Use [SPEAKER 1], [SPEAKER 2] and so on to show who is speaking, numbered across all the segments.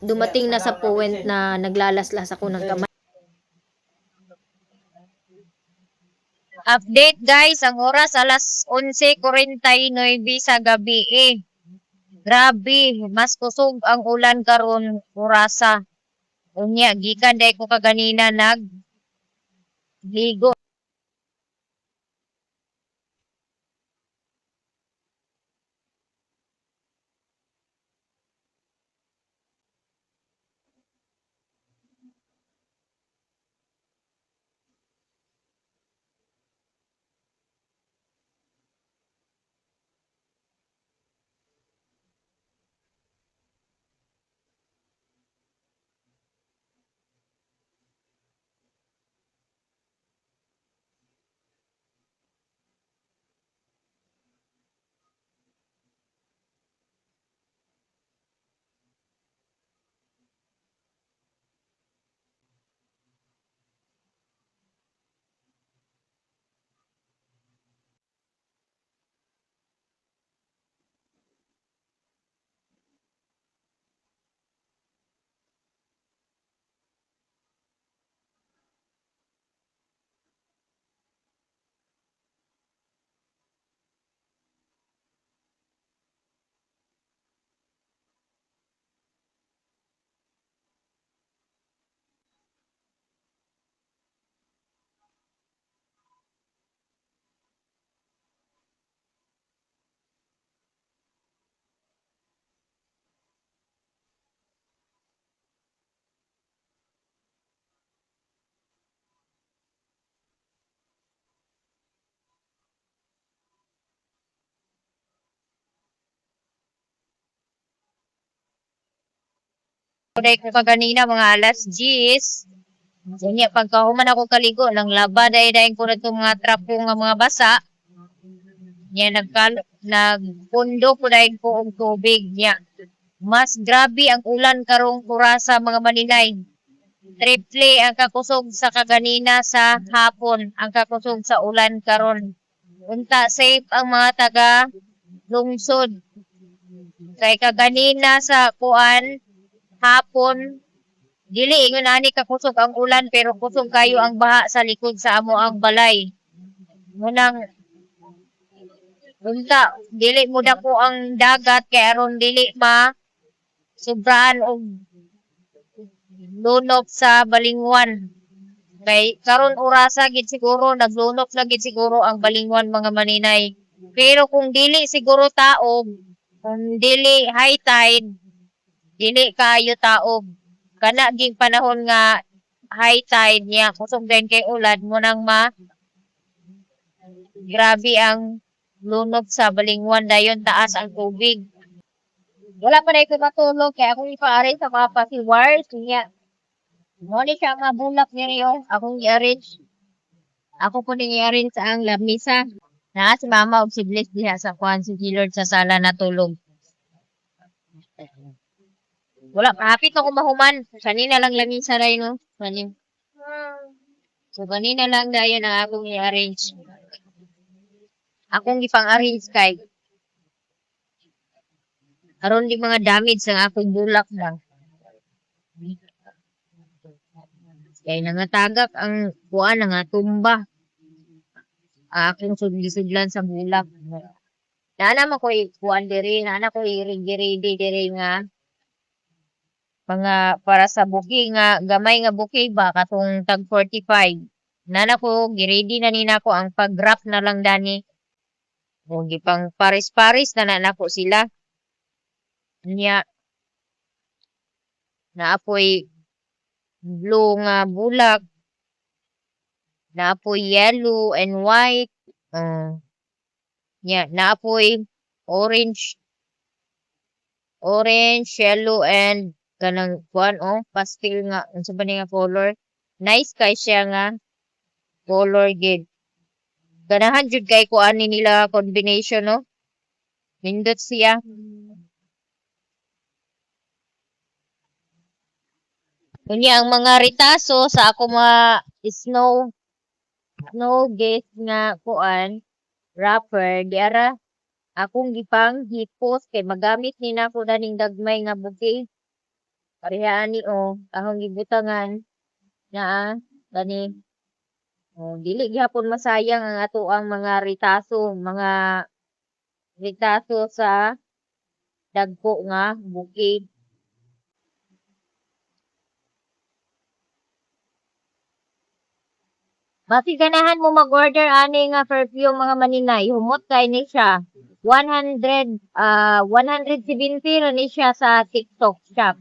[SPEAKER 1] dumating na sa point na naglalaslas ako ng kamay.
[SPEAKER 2] Update guys, ang oras alas 11:49 sa gabi Grabe, mas kusog ang ulan karon orasa. Unya, gikan day ko kaganina ligo. Day ko kaganina mga alas 10. Unya, pagkahuman ako kaligo, nang laba day ko na itong mga trapo nga mga basa. Nya, nagpundo ko dahil ko og tubig. Nya, mas grabe ang ulan karong kurasa mga Maninay. Triple ang kakusog sa kaganina sa hapon, ang kakusog sa ulan karon. Unta safe ang mga taga lungsod. Kay kaganina sa kuan hapon, dili ingon ani kakusog ang ulan pero kusog kayo ang baha sa likod sa amo ang balay. Munang unta dili mo dako ang dagat kay aron dili ma sobrahan og lunok sa balingwan. Kay karon orasa gid siguro naglunok na gid siguro ang balingwan mga Maninay. Pero kung dili siguro taog, kung dili high tide, dili kayo taog. Kana ging panahon nga high tide niya kusog din kay ulan mo nang grabe ang lunok sa balingwan dayon taas ang tubig. Wala pa na ko matulog kaya akong ipa-arrange sa mga pasiwars niya. Mo ni siya mabulak niyo akong i-arrange. Ako po ni i-arrange sa ang lamisa. Na si mama og si Bliss diha sa kwan si Gilord sa sala natulog. Wala, hapit ako mahuman. Kanina lang lamisa na yun, no? So, kanina lang dayon ang akong i-arrange. Akong ipang-arrange kay aron di mga damage sa akong bulak lang. Kay nangatagak ang kuan nangatumba. Akong sudli-sudlan sa bulak. Naana man ko kuan diri, naana ko i-ready diri nga mga para sa buki nga gamay nga buki ba katong tag 45. Nana ko gi-ready na nina ko ang pag-wrap na lang dani. O gipang paris-paris na nako sila. Nya naapoy blue nga bulak. Naapoy yellow and white. Naapoy orange, yellow and kanang kuan pastel nga unsa ba ni nga color. Nice kay siya nga color gid. Ganahan jud kay kuan ni nila combination no. Nindot siya. Kunya ang mga ritaso sa ako mga snow gate nga kuan wrapper diara akong gipang hipos kay magamit ni nako daning dagmay nga buki. Parehani o. Akong gibutangan. Na gani. O, dili gyapon masayang ang ato ang mga ritaso sa dagko nga bukid. Basi ganahan mo mag-order ani nga perfume mga maninay. Humot kay ni siya. 170 ra ni siya sa TikTok shop.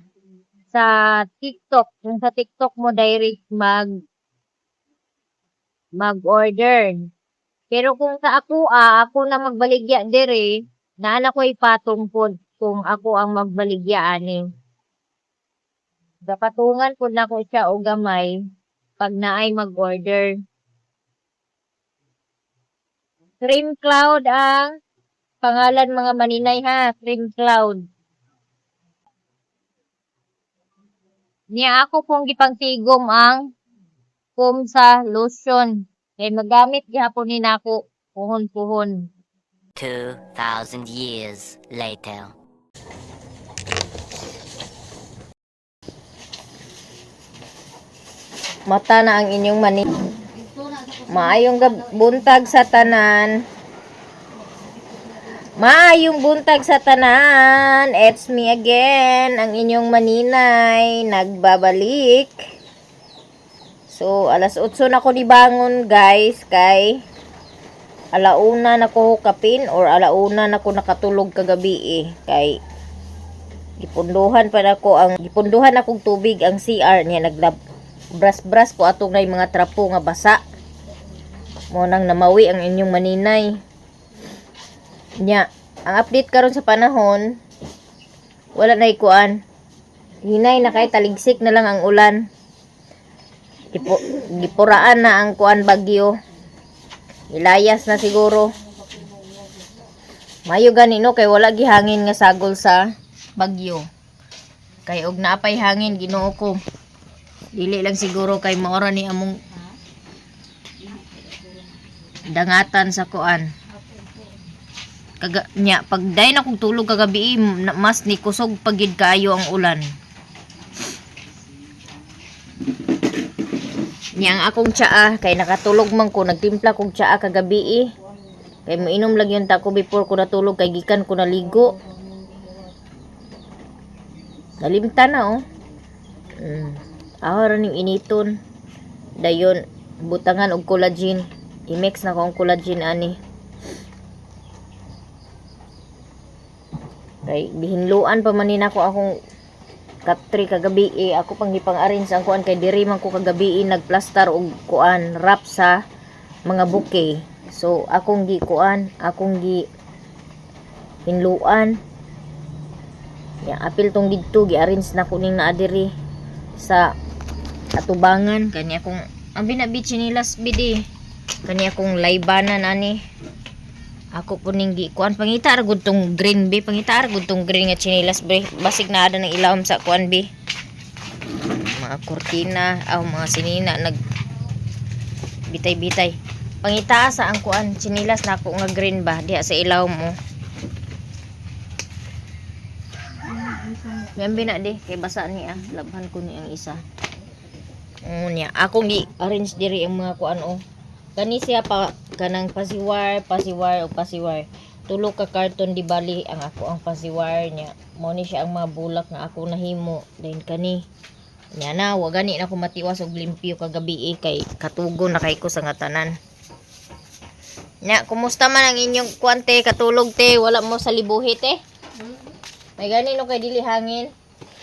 [SPEAKER 2] Sa TikTok, kung sa TikTok mo direct mag-order. Pero kung sa ako na magbaligya dire, naana ko ipatong pod kung ako ang magbaligya ani. Dapatungan po na ko siya o gamay pag naay mag-order. Cream Cloud ang pangalan mga maninay ha. Cream Cloud. Niya ako pong gipangtigom ang foam sa lotion. Kaya magamit gihapon ni nako puhon-puhon.
[SPEAKER 3] 2,000 years later.
[SPEAKER 1] Mata na ang inyong mani. Maayong buntag sa tanan. Maayong buntag sa tanan. It's me again, ang inyong maninay, nagbabalik. So, alas 8 na ko nibangon, guys, kay alauna na ko hukapin or alauna na ko nakatulog kagabi kay gipunduhan akong tubig ang CR niya, nagbras ko atong na mga trapo nga basa. Mo nang namawi ang inyong maninay. Nya, ang update karon sa panahon, wala na ikuan. Hinay na kay taligsik na lang ang ulan. Gipuraan na ang kuan bagyo. Ilayas na siguro. Mayo ganino kay wala gihangin nga sagol sa bagyo. Kay og naapay hangin Ginoo ko. Dili lang siguro kay maora ni among dangatan sa kuan. Nya pag day na kog tulog kagabi mas ni kusog pagid kaayo ang ulan. Nya ang akong tsaa kay nakatulog man ko, nagtimpla kog tsaa kagabi kay moinom lang yun ta ko before ko natulog kay gikan ko naligo. Nalimtan na ahora ning initon dayon butangan og collagen. I-mix na ko ang collagen ani. Kay bihinluan pa man nako akong katri kagabi ako pang gipang-arrange ang kuan kay diri man ko kagabi nagplaster og kuan wrap sa mga bouquet. So akong gi hinluan. Ya apil tong didto gi-arrange na ko ning naa diri sa atubangan kani akong ang binabi chinilas bidi. Kani akong laybanan ani. Ako po ning kuan pangita ra gud tong green be, pangita ra gud tong green nga chinilas be. Basig na ada ng ilawom sa kuan be. Mga kurtina, mga sinina nag bitay-bitay. Pangita sa ang kuan chinilas nako nga green ba diha sa ilawom mo. Membi na di kay basa ni labhan ko ni ang isa. Niya akong gi arrange diri ang mga kuan kani siya pa kanang pasiwar. Tulo ka karton di bali ang ako ang pasiwar niya. Mao ni siya ang mga bulak nga ako nahimo. Then kani nya na wa gani na ko matiwas og limpyo kagabi kay katugo na kay ko sa ngatanan. Nya kumusta man ang inyong kuante katulog te wala mo sa libuhit May gani no kay dili hangin.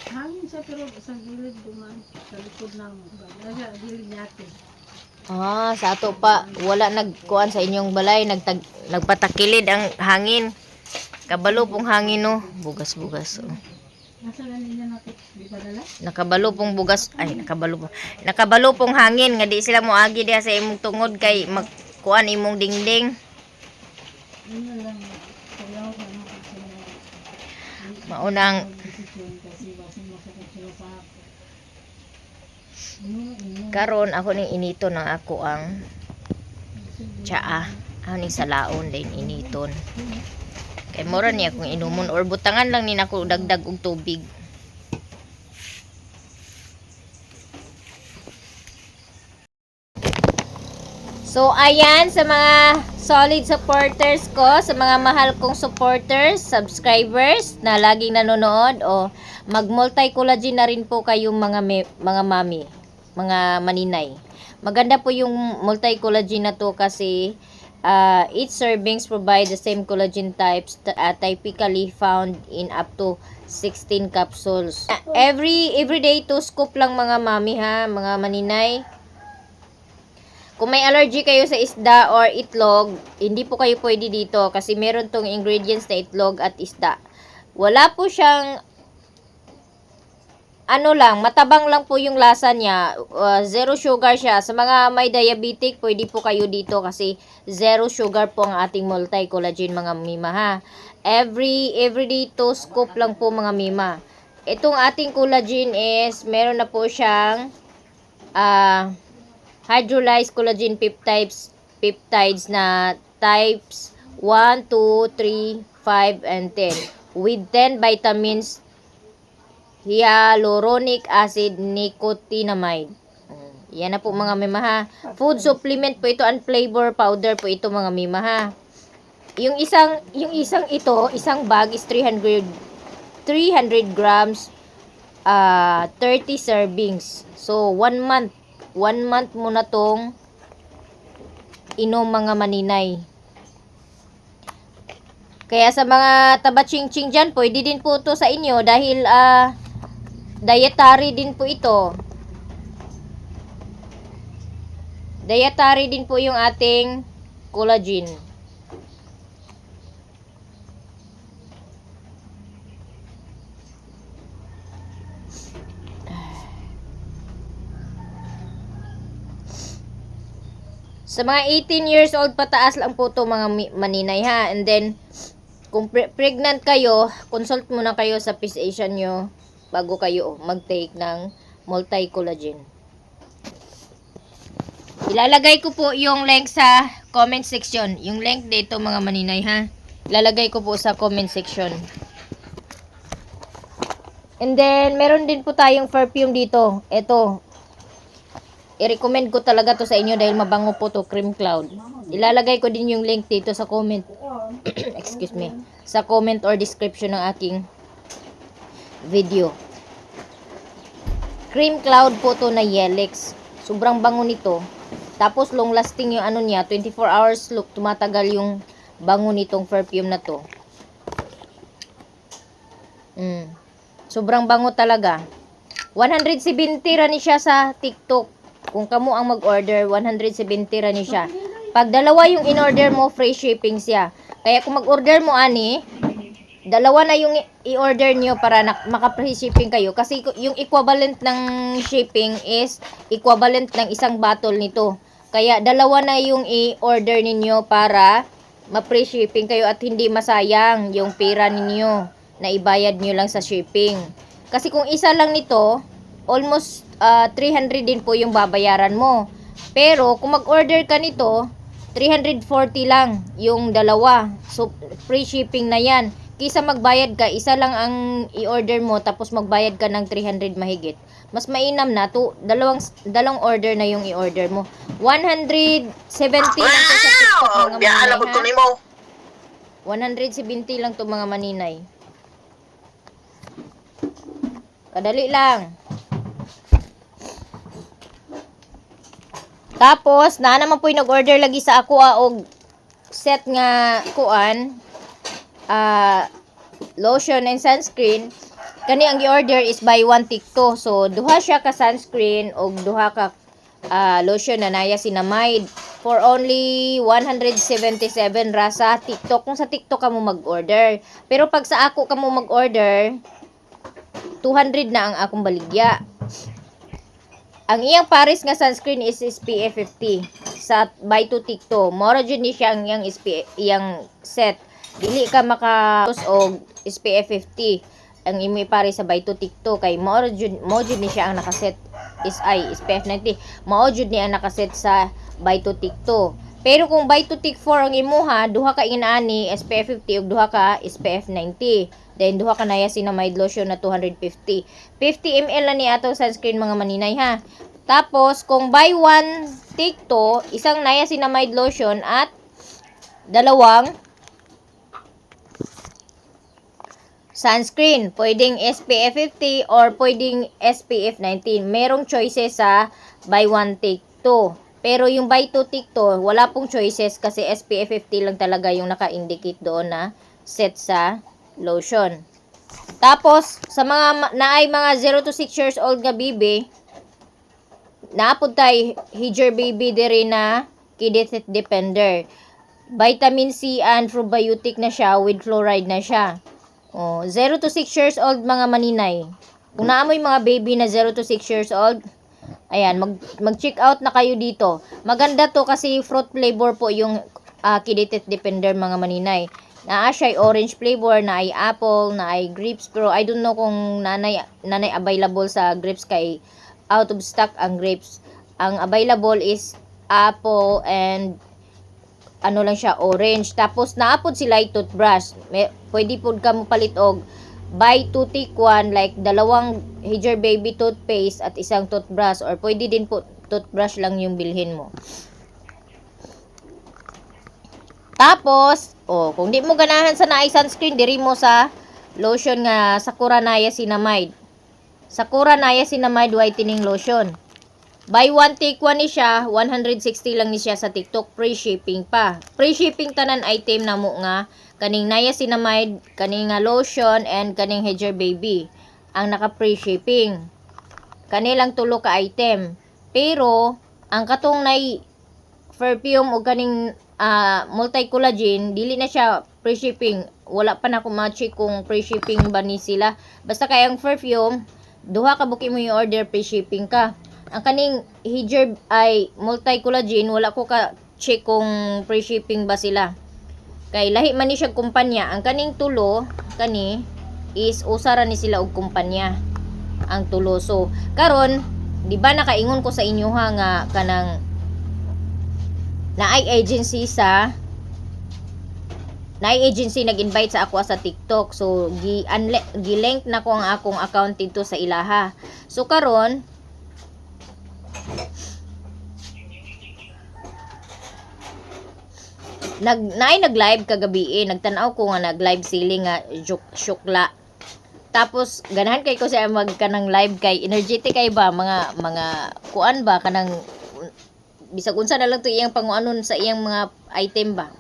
[SPEAKER 4] Hangin sa pero sa gilid duman sa likod ng sa gilid natin.
[SPEAKER 1] Sa ato pa wala nagkuan sa inyong balay, nagpatakilid ang hangin. Kabalo pong hangin bugas-bugas.
[SPEAKER 4] Nasa na ninyo natin di ba dala?
[SPEAKER 1] Nakabalo pong hangin nga di sila moagi diha sa imong tungod kay magkuan imong dingding.
[SPEAKER 4] Ano lang sayaw na
[SPEAKER 1] Maunang karon ako ning inito ng ako ang tsaa. Ani sa laon din initon. Kay mura niya kung inumon or butangan lang ni nako dagdag og tubig. So, ayan, sa mga solid supporters ko, sa mga mahal kong supporters, subscribers na laging nanonood, o mag-multi-collagen na rin po kayong mga mami, mga maninay. Maganda po yung multi-collagen na to kasi each servings provide the same collagen types typically found in up to 16 capsules. Everyday 2 scoop lang mga mami ha, mga maninay. Kung may allergy kayo sa isda or itlog, hindi po kayo pwede dito kasi meron tong ingredients na itlog at isda. Wala po siyang matabang lang po yung lasa niya. Zero sugar siya. Sa mga may diabetic, pwede po kayo dito kasi zero sugar po ang ating multi-collagen mga mima ha. Everyday 2 scoop lang po mga mima. Itong ating collagen is meron na po siyang hydrolyzed collagen peptides na types 1, 2, 3, 5, and 10 with 10 vitamins, hyaluronic acid, nicotinamide. Yan na po mga mima ha. Food supplement po ito and flavor powder po ito mga mima ha. Yung isang bag is 300 grams, 30 servings. So 1 month mo na tong inom mga maninay. Kaya sa mga taba-ching-ching dyan, pwede din po to sa inyo dahil dietary din po ito. Dietary din po yung ating collagen. Sa mga 18 years old pataas lang po to mga maninay ha. And then, kung pregnant kayo, consult muna kayo sa physician nyo bago kayo mag-take ng multi-collagen. Ilalagay ko po yung link sa comment section. Yung link dito mga maninay ha. Ilalagay ko po sa comment section. And then, meron din po tayong perfume dito. Ito. I-recommend ko talaga to sa inyo dahil mabango po to, Cream Cloud. Ilalagay ko din yung link dito sa comment. Excuse me. Sa comment or description ng aking video. Cream Cloud po to na Yelex. Sobrang bango nito. Tapos long lasting yung niya, 24 hours look, tumatagal yung bango nitong perfume na to. Sobrang bango talaga. 170 rani siya sa TikTok. Kung kamo ang mag-order, 170 rani siya. Pag dalawa yung in-order mo, free shipping siya. Kaya kung mag-order mo dalawa na yung i-order nyo para maka-free shipping kayo. Kasi yung equivalent ng shipping is equivalent ng isang bottle nito. Kaya dalawa na yung i-order ninyo para ma-free shipping kayo at hindi masayang yung pera ninyo na ibayad nyo lang sa shipping. Kasi kung isa lang nito, almost 300 din po yung babayaran mo. Pero kung mag-order ka nito, 340 lang yung dalawa. So free shipping na yan. Kisa magbayad ka, isa lang ang i-order mo tapos magbayad ka ng 300 mahigit. Mas mainam na to, dalawang order na yung i-order mo. 170 lang to sa TikTok mga maninay ha. 170 lang to mga maninay. Kadali lang. Tapos, na naman po yung nag-order lagi sa ako og set nga kuan, lotion and sunscreen. Kani ang i-order is buy one take two. So, duha siya ka sunscreen og duha ka lotion na niacinamide for only 177 ra sa TikTok. Kung sa TikTok ka mo mag-order. Pero pag sa ako ka mo mag-order, 200 na ang akong baligya. Ang iyang pares nga sunscreen is SPF 50 sa buy two take two. Mora jud ni siya ang iyang set. Dili ka maka og SPF 50 ang imo pares sa buy two take two kay mora jud ni siya ang nakaset is SPF 90. Mao jud ni ang nakaset sa buy two take two. Pero kung buy two take 4 ang imuha, duha ka inaani SPF 50 ug duha ka SPF 90. Then duha ka niacinamide lotion na 250. 50 ml na ni atong sunscreen mga maninay ha. Tapos, kung buy one, take two, isang niacinamide lotion at dalawang sunscreen. Pwedeng SPF 50 or pwedeng SPF 19. Merong choices sa buy one, take two. Pero yung buy two, take two, wala pong choices kasi SPF 50 lang talaga yung naka-indicate doon na set sa lotion. Tapos, sa mga naay mga 0 to 6 years old nga bibi, naapod tayo Hijr Baby diri na Kidit Defender. Vitamin C and probiotic na siya with fluoride na siya. 0 to 6 years old mga maninay. Kung naamoy mga baby na 0 to 6 years old, ayan, mag-check out na kayo dito. Maganda to kasi fruit flavor po yung Kidit Defender mga maninay. Naa siya orange flavor, na ay apple, na ay grapes, pero I don't know kung nanay available sa grapes kay out of stock ang grapes. Ang available is apple and ano lang siya, orange. Tapos naapod sila ay toothbrush. Pwede po ka mo palit og buy 2 take 1 like dalawang Hijr Baby toothpaste at isang toothbrush, or pwede din po toothbrush lang yung bilhin mo. Tapos, kung di mo ganahan sa naay sunscreen, diri mo sa lotion nga Sakura Niacinamide. Sakura Niacinamide Whitening Lotion. Buy one, take one ni siya. 160 lang ni siya sa TikTok. Free shipping pa. Free shipping tanan item na mo nga. Kaning Niacinamide, kaning nga lotion, and kaning Hijr Baby. Ang naka-free shipping. Kanilang tulo ka item. Pero, ang katong nay perfume o kaning multi-collagen, dili na siya free shipping. Wala pa na kumachi kung free shipping ba ni sila. Basta kayang perfume, duha ka buki mo yung order, free shipping ka. Ang kaning Hijr ay multi-collagen, wala ko ka check kung free shipping ba sila. Kay lahi man ni siya kumpanya. Ang kaning tulo, kani, is usara ni sila og kumpanya. Ang tulo. So, karon, di ba nakaingon ko sa inyo ha nga kanang naay agency nag-invite sa ako sa TikTok. So gi-link na ko ang akong account dito sa ilaha. So karon nag-live kagabi nagtan-aw ko nga nag-live sila nga syukla. Tapos ganahan kay ko siya magkanang live kay energetic kay ba mga kuan ba kanang bisag unsa na lang to iyang panguanon sa iyang mga item ba.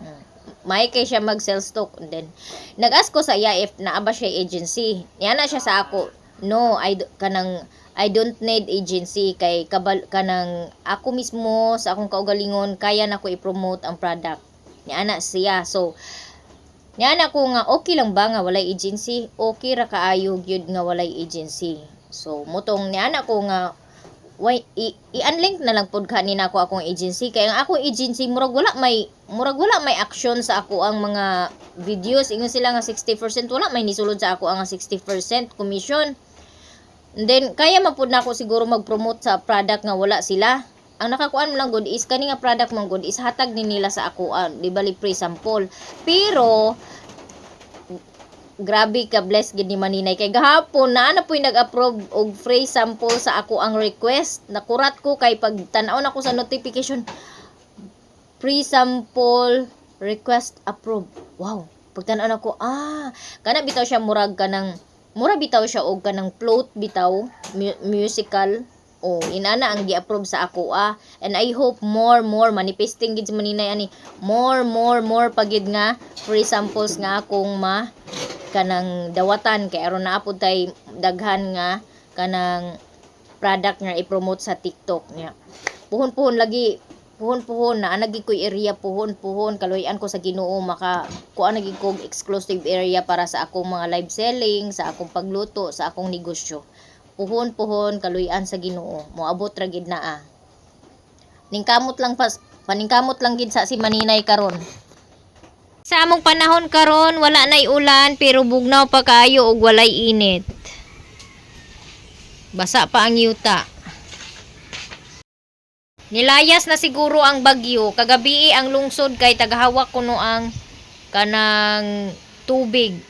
[SPEAKER 1] May kay siya mag-sell stock. And then nag-ask ko sa iya if naaba siya agency. Niya na siya sa ako. No, I don't need agency kay kanang ako mismo sa akong kaugalingon kaya na ko i-promote ang product. Niya na siya. So niya na ko nga okay lang ba nga walay agency? Okay ra kaayo gyud nga walay agency. So mutong niya na ko nga i-unlink na lang pod kanina ko akong agency kay ang akong agency murag wala may action sa ako ang mga videos. Ingon sila nga 60% wala may nisulod sa ako ang 60% commission. And then kaya mapud na ako siguro mag-promote sa product nga wala sila. Ang nakakuan mo lang good is kani nga product mong good is hatag ni nila sa ako di bali free sample. Pero grabe ka bless gid ni Maninay kay gahapon na po'y nag-approve og free sample sa ako ang request. Nakurat ko kay pag tan-aw na ko sa notification free sample request approved. Wow, pag tan-aw na ko kana bitaw siya mura bitaw siya og kanang float bitaw musical. Inana ang gi-approve sa ako and I hope more manifesting gid si Maninay ani more pagid nga free samples nga akong kanang dawatan kay aron naapod tay daghan nga kanang product nga i-promote sa TikTok niya. Puhon na anagi koy area puhon kaluyan ko sa Ginoo maka kuan nagi kog exclusive area para sa akong mga live selling, sa akong pagluto, sa akong negosyo. Puhon kaluyan sa Ginoo moabot ra gid na paningkamot lang gid sa si Maninay karon. Sa among panahon karon wala nay ulan pero bugnaw pa kaayo og walay init. Basa pa ang yuta. Nilayas na siguro ang bagyo. Kagabi ang lungsod kay tagahawak kuno ang kanang tubig.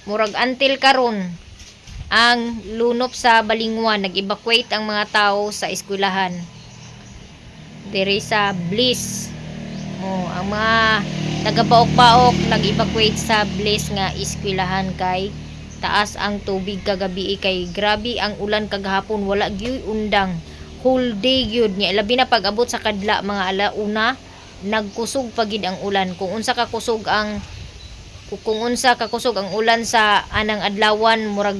[SPEAKER 1] Murag until karon. ang lunop sa Balingwan. Nag-evacuate ang mga tao sa eskwelahan. Diri sa Bliss. Ang mga taga-baok-baok nag-evacuate sa Bliss nga eskwelahan kay taas ang tubig kagabi kay grabe ang ulan kagahapon, wala gyud undang. Whole day gyud nya labi na pag-abot sa kadla mga alauna nagkusog pagid ang ulan. Kung unsa ka kusog ang ulan sa anang adlawan murag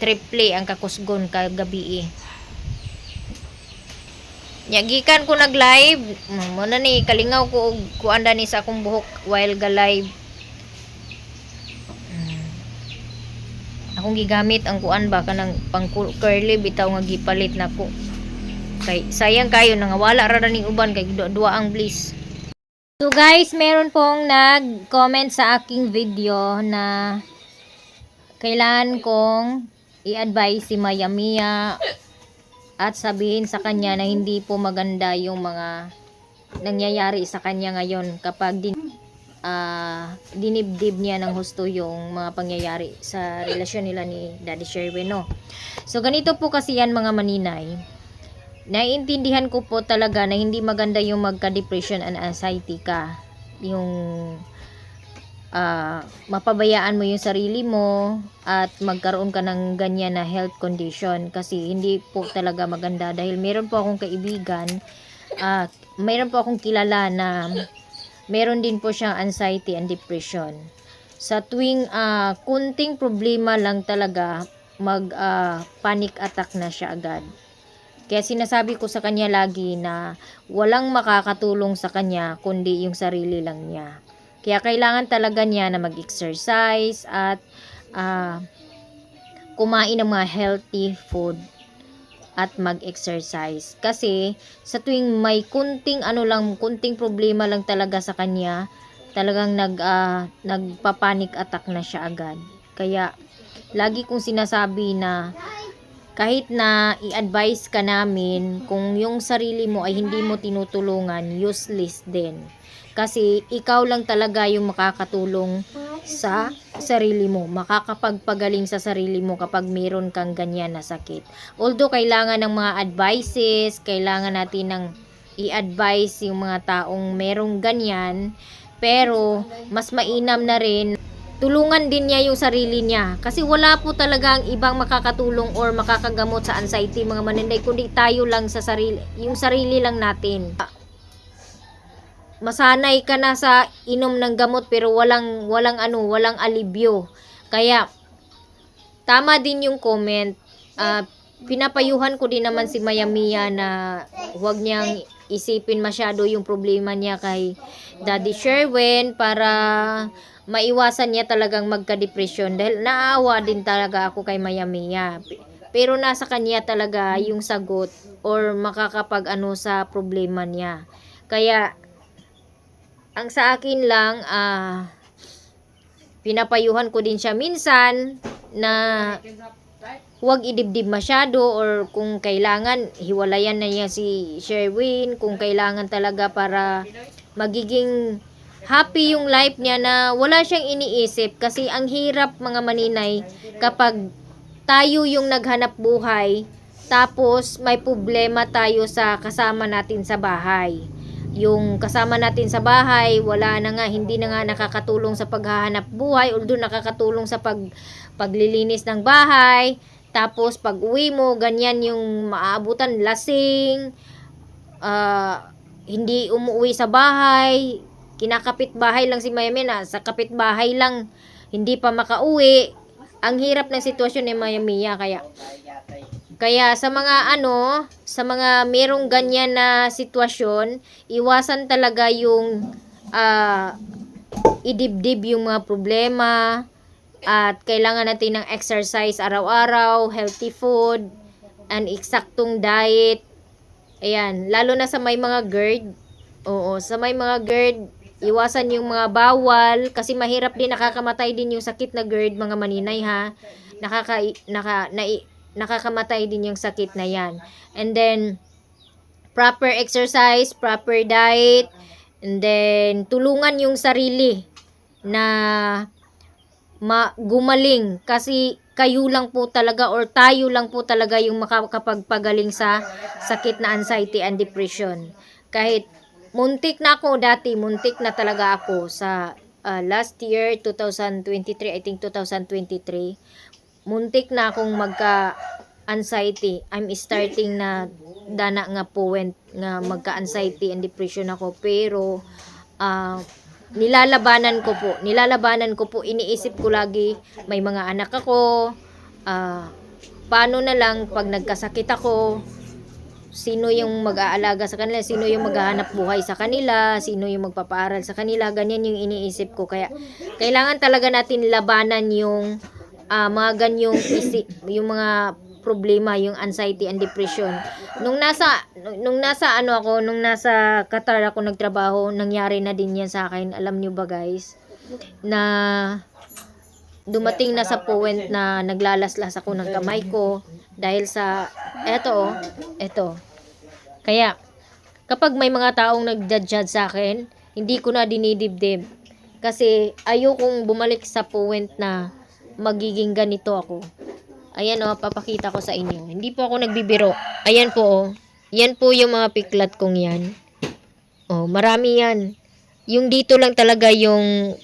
[SPEAKER 1] triple ang kakusgon kagabi. Nya gikan ko nag-live, mo na ni kalingaw ko og kuanda ni sa akong buhok while ga live. Akong gigamit ang kuan ba kanang pang curly bitaw nga gipalit nako. Kay sayang kayo nangawala ra ning uban kay duwa ang Bliss. So guys, meron pong nag-comment sa aking video na kailangan kong i-advise si Maya Mia at sabihin sa kanya na hindi po maganda yung mga nangyayari sa kanya ngayon kapag dinibdib niya ng husto yung mga pangyayari sa relasyon nila ni Daddy Sherwin, no? So ganito po kasi yan mga maninay. Naiintindihan ko po talaga na hindi maganda yung magka-depression and anxiety ka. Yung mapabayaan mo yung sarili mo at magkaroon ka ng ganyan na health condition kasi hindi po talaga maganda dahil meron po akong kaibigan, meron po akong kilala na meron din po siyang anxiety and depression. Sa tuwing kunting problema lang talaga panic attack na siya agad. Kaya sinasabi ko sa kanya lagi na walang makakatulong sa kanya kundi yung sarili lang niya. Kaya kailangan talaga niya na mag-exercise at kumain ng mga healthy food at mag-exercise. Kasi sa tuwing may kunting problema lang talaga sa kanya, talagang nagpa-panic attack na siya agad. Kaya lagi kong sinasabi na kahit na i-advise ka namin, kung yung sarili mo ay hindi mo tinutulungan, useless din. Kasi ikaw lang talaga yung makakatulong sa sarili mo, makakapagpagaling sa sarili mo kapag meron kang ganyan na sakit. Although kailangan ng mga advices, kailangan natin ng i-advise yung mga taong merong ganyan, pero mas mainam na rin tulungan din niya yung sarili niya. Kasi wala po talaga ang ibang makakatulong or makakagamot sa anxiety mga maninday, kundi tayo lang sa sarili, yung sarili lang natin. Masanay ka na sa inom ng gamot pero walang alibyo. Kaya tama din yung comment. Pinapayuhan ko din naman si Maya Mia na huwag niyang isipin masyado yung problema niya kay Daddy Sherwin para maiwasan niya talagang magka-depression dahil naawa din talaga ako kay Maya Mia. Pero nasa kanya talaga yung sagot or makakapag-ano sa problema niya. Kaya ang sa akin lang pinapayuhan ko din siya minsan na huwag idibdib masyado or kung kailangan hiwalayan na niya si Sherwin kung kailangan talaga para magiging happy yung life niya na wala siyang iniisip kasi ang hirap mga maninay kapag tayo yung naghanap buhay tapos may problema tayo sa kasama natin sa bahay. Yung kasama natin sa bahay wala na nga, hindi na nga nakakatulong sa paghahanap buhay, although nakakatulong sa paglilinis ng bahay. Tapos pag uwi mo ganyan yung maaabutan, lasing, hindi umuwi sa bahay, kinakapit bahay lang si Maya Mia, sa kapit bahay lang hindi pa makauwi. Ang hirap ng sitwasyon ni Maya Mia. Kaya sa mga merong ganyan na sitwasyon, iwasan talaga yung idibdib yung mga problema at kailangan natin ng exercise araw-araw, healthy food, and eksaktong diet. Ayan, lalo na sa may mga GERD. Oo, sa may mga GERD, iwasan yung mga bawal kasi mahirap din, nakakamatay din yung sakit na GERD mga maninay ha. Nakakamatay din yung sakit na yan. And then proper exercise, proper diet, and then tulungan yung sarili na gumaling kasi kayo lang po talaga or tayo lang po talaga yung makakapagpagaling sa sakit na anxiety and depression. Kahit muntik na ako dati, muntik na talaga ako sa last year, 2023, I think 2023, muntik na akong magka-anxiety. I'm starting na dana nga point nga magka-anxiety and depression ako. Pero, nilalabanan ko po, iniisip ko lagi, may mga anak ako, paano na lang pag nagkasakit ako, sino yung mag-aalaga sa kanila, sino yung maghahanap buhay sa kanila, sino yung magpapaaral sa kanila, ganyan yung iniisip ko. Kaya, kailangan talaga natin labanan yung mga ganyong yung mga problema, yung anxiety and depression. Nung nasa Qatar ako nagtrabaho, nangyari na din yan sa akin. Alam nyo ba guys, na dumating na sa point na naglalaslas ako ng kamay ko dahil sa eto. Kaya kapag may mga taong nagja-judge sa akin, hindi ko na dinidibdib kasi ayokong bumalik sa point na magiging ganito ako. Ayan papakita ko sa inyo. Hindi po ako nagbibiro. Ayan po Yan po yung mga piklat kong yan. Marami yan. Yung dito lang talaga yung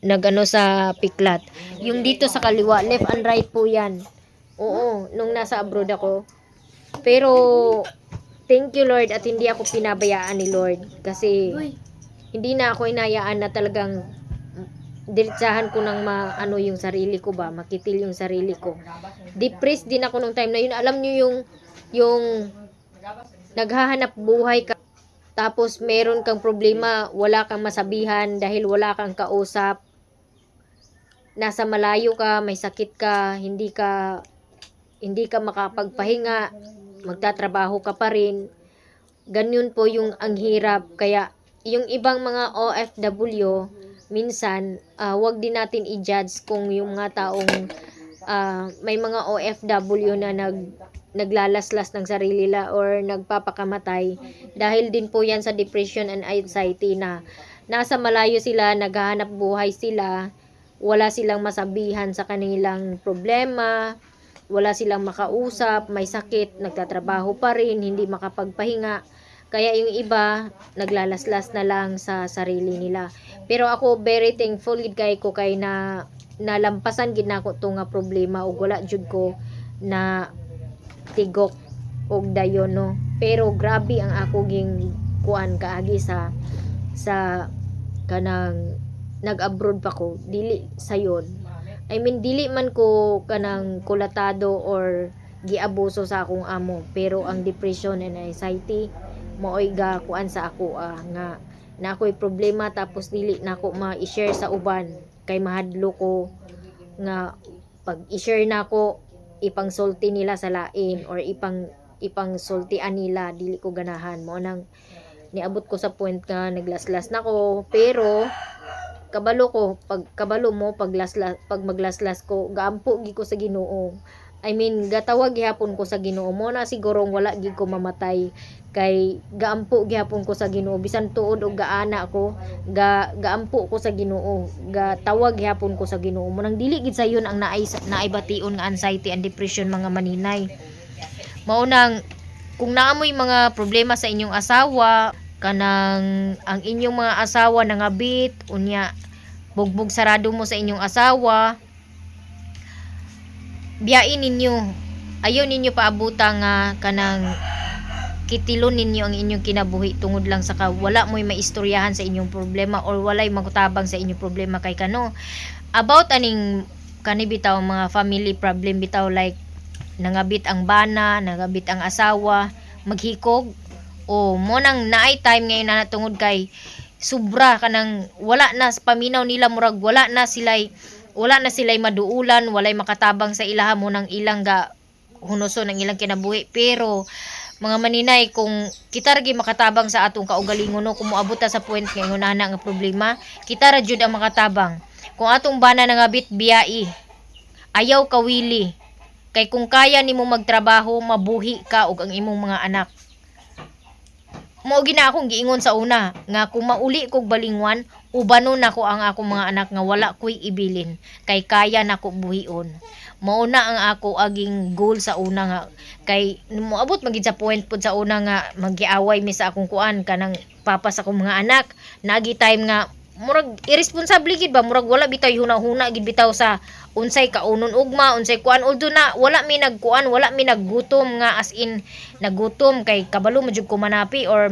[SPEAKER 1] nagano sa piklat. Yung dito sa kaliwa, left and right po yan. Nung nasa abroad ako. Pero thank you Lord at hindi ako pinabayaan ni Lord kasi hindi na ako inayaan na talagang diretsahan ko ng yung sarili ko ba, makitil yung sarili ko. Depressed din ako nung time na yun. Alam nyo yung naghahanap buhay ka, tapos meron kang problema, wala kang masabihan dahil wala kang kausap. Nasa malayo ka, may sakit ka, hindi ka makapagpahinga, magtatrabaho ka pa rin. Ganyan po yung ang hirap. Kaya yung ibang mga OFW, minsan, wag din natin i-judge kung yung mga taong may mga OFW na naglalaslas ng sarili nila or nagpapakamatay. Dahil din po yan sa depression and anxiety na nasa malayo sila, naghahanap buhay sila, wala silang masabihan sa kanilang problema, wala silang makausap, may sakit, nagtatrabaho pa rin, hindi makapagpahinga. Kaya yung iba, naglalaslas na lang sa sarili nila. Pero ako, very thankful gid kay ko kay na nalampasan gid nako to nga problema ug wala jud ko na tigok og dayon no. Pero grabe ang ako ging kuan kaagi sa kanang nag-abroad pa ko, dili sayon. I mean dili man ko kanang kulatado or giabuso sa akong amo, pero ang depression and anxiety maoy ga kuan sa ako nga na ako'y problema tapos dili na ako ma-share sa uban kay mahadlo ko nga pag i-share na ako ipangsulti nila sa lain or ipangsultian nila, dili ko ganahan mo nang niabot ko sa point nga naglaslas na ko. Pero kabalo mo pag maglaslas ko, gaampo gi ko sa Ginoo. I mean, gatawag gihapon ko sa Ginoo. Mo na sigurong wala gid ko mamatay kay gaampo gihapon ko sa Ginoo. Bisan tuod og gaana ko, gaampo ko sa Ginoo. Gatawag gihapon ko sa Ginoo. Mo nang dili gid sayon ang naay bation nga anxiety and depression mga maninay. Mao nang kung naamoy mga problema sa inyong asawa, kanang ang inyong mga asawa nangabit, unya bugbog sarado mo sa inyong asawa, biyain ninyo, ayaw ninyo paabuta nga kanang kitilon ninyo ang inyong kinabuhi tungod lang sa wala mo'y maistoryahan sa inyong problema or walay magutabang sa inyong problema kay kano. About aning kanibitaw mga family problem bitaw like nangabit ang bana, nangabit ang asawa, maghikog o mo nang naay time ngayon na tungod kay sobra kanang wala na sa paminaw nila murag wala na sila'y maduulan, walay makatabang sa ilaha mo ng ilang hunuso ng ilang kinabuhi. Pero mga maninay, kung kita ragi makatabang sa atong kaugalingon no, kung moabot ta sa point ngayon na nga problema, kita ra jud ang makatabang. Kung atong bana nangabit biyai, ayaw kawili. Kay kung kaya nimo magtrabaho, mabuhi ka og ang imong mga anak. Mo gina akong giingon sa una nga kung mauli kog balingwan, ubanon nako ang akong mga anak nga wala ko'y ibilin kay kaya nako buhion. Mauna ang ako aging goal sa una nga kay moabot magid sa point pud sa una nga magiaway mi sa akong kuan kanang papa sa akong mga anak. Nagi time nga murag irresponsible gid ba, murag wala bitaw huna-huna gid bitaw sa unsay kaunon ugma, unsay kuan, although na wala mi nagkuan, wala mi naggutom nga as in nagutom kay kabalo mo jud ko manapi or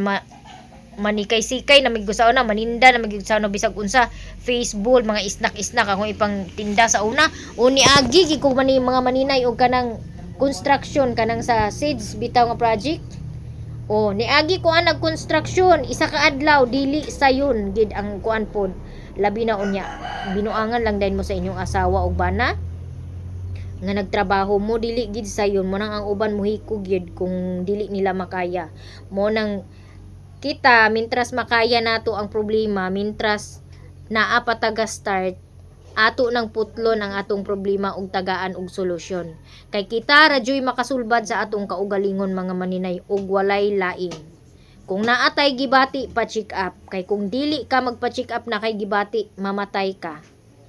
[SPEAKER 1] manikay-sikay na migusaw na maninda na migusaw na bisag unsa Facebook mga isnak-isnak akong ipang tinda sa una uni agi gi ko mani mga maninay og kanang construction kanang sa seeds bitaw nga project. Oh, niagi ko ang nag-construction, isa ka adlaw dili sayon gid ang kuan pod. Labi na unya. Binuangan lang din mo sa inyong asawa og bana nga nagtrabaho mo dili gid sayon mo nang ang uban muhiko gid kung dili nila makaya. Mo nang kita mintras makaya nato ang problema, mintras naa pa taga start ato nang putlon ang atong problema ug tagaan og solusyon. Kay kita radyoy makasulbad sa atong kaugalingon mga maninay ug walay laing. Kung naatay gibati pa check up, kay kung dili ka magpa-check up na kay gibati, mamatay ka.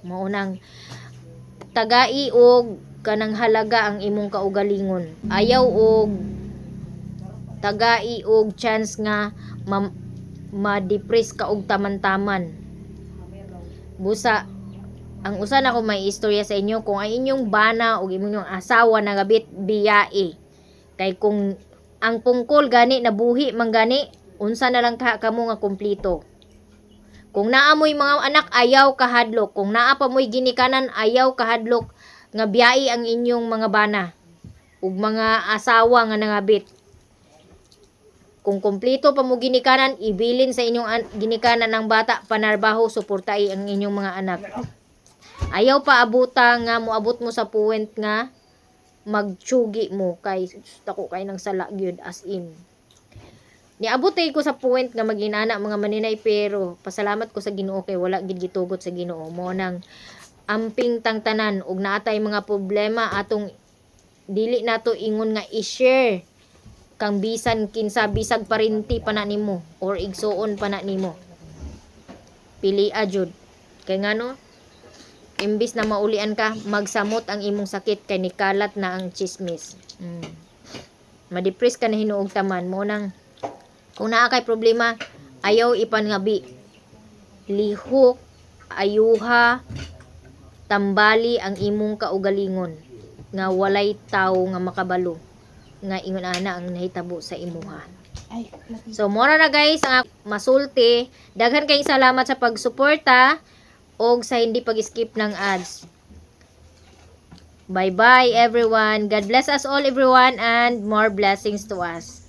[SPEAKER 1] Mao nang tagai og kanang halaga ang imong kaugalingon. Ayaw og tagai og chance nga ma-depress ka og taman-taman. Busa ang usa na ko may istorya sa inyo kung ang inyong bana o inyong asawa nagabit biyae. Kay kung ang pungkol gani nabuhi man gani, unsa na lang kamo nga kumpleto. Kung naamoy mga anak ayaw kahadlok, kung naa pa moy ginikanan ayaw kahadlok nga biyae ang inyong mga bana ug mga asawa nga nangabit. Kung kumpleto pa mo ginikanan, ibilin sa inyong ginikanan ng bata panarbaho suportai ang inyong mga anak. Ayaw pa abuta nga moabot mo sa point nga magtsugi mo kay tako kay nang sala gyud as in. Niabot ko sa point nga maginana mga maninay pero pasalamat ko sa Ginoo kay wala gid gitugot sa Ginoo. Mo nang amping tang tanan ug naatay mga problema atong dili nato ingon nga i-share kang bisan kinsa bisag parinti pa na nimo or igsuon pa na nimo. Pili jud kay ngano imbis na maulian ka, magsamot ang imong sakit kay nikalat na ang chismis. Madepress ka na hinuog taman mo nang kung naa kay problema, ayaw ipangabi. Lihok, ayuha, tambali ang imong kaugalingon nga walay tawo nga makabalo nga ingon ana ang nahitabo sa imuha. So mora na guys ang masulti. Daghan kayong salamat sa pagsuporta og sa hindi pag-skip ng ads. Bye-bye everyone. God bless us all everyone and more blessings to us.